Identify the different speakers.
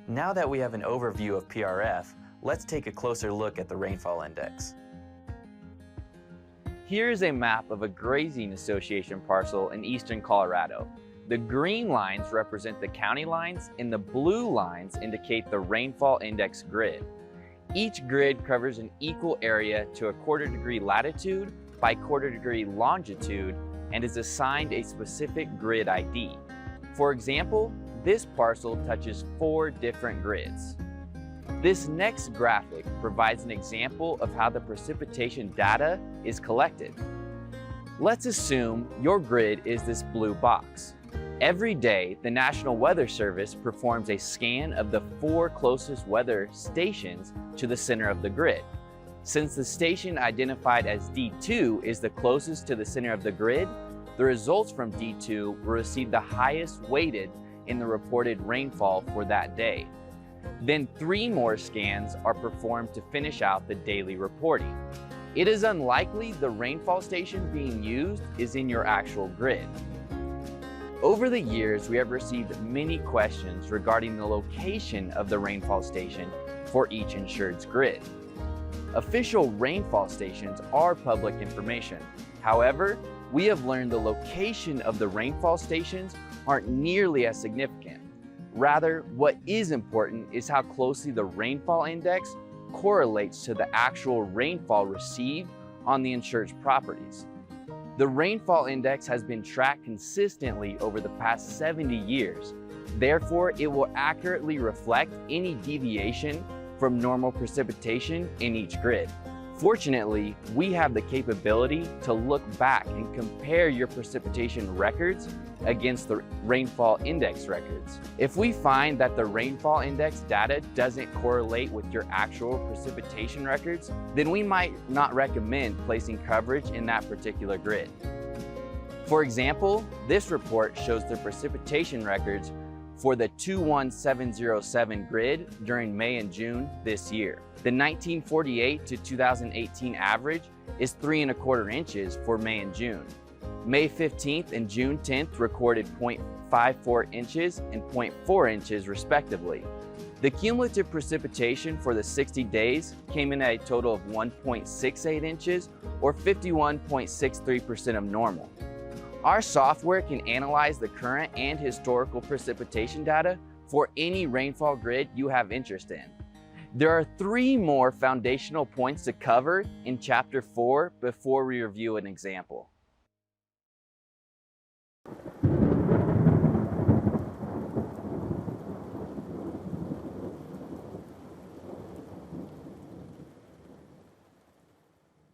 Speaker 1: Now that we have an overview of PRF, let's take a closer look at the rainfall index.
Speaker 2: Here is a map of a grazing association parcel in eastern Colorado. The green lines represent the county lines and the blue lines indicate the rainfall index grid. Each grid covers an equal area to a 1/4 degree latitude by 1/4 degree longitude and is assigned a specific grid ID. For example, this parcel touches 4 different grids. This next graphic provides an example of how the precipitation data is collected. Let's assume your grid is this blue box. Every day, the National Weather Service performs a scan of the 4 closest weather stations to the center of the grid. Since the station identified as D2 is the closest to the center of the grid, the results from D2 will receive the highest weighted in the reported rainfall for that day. Then 3 more scans are performed to finish out the daily reporting. It is unlikely the rainfall station being used is in your actual grid. Over the years, we have received many questions regarding the location of the rainfall station for each insured's grid. Official rainfall stations are public information. However, we have learned the location of the rainfall stations aren't nearly as significant. Rather, what is important is how closely the rainfall index correlates to the actual rainfall received on the insured's properties. The rainfall index has been tracked consistently over the past 70 years. Therefore, it will accurately reflect any deviation from normal precipitation in each grid. Fortunately, we have the capability to look back and compare your precipitation records against the rainfall index records. If we find that the rainfall index data doesn't correlate with your actual precipitation records, then we might not recommend placing coverage in that particular grid. For example, this report shows the precipitation records for the 21707 grid during May and June this year. The 1948 to 2018 average is 3¼ inches for May and June. May 15th and June 10th recorded 0.54 inches and 0.4 inches respectively. The cumulative precipitation for the 60 days came in at a total of 1.68 inches or 51.63% of normal. Our software can analyze the current and historical precipitation data for any rainfall grid you have interest in. There are 3 more foundational points to cover in Chapter 4 before we review an example.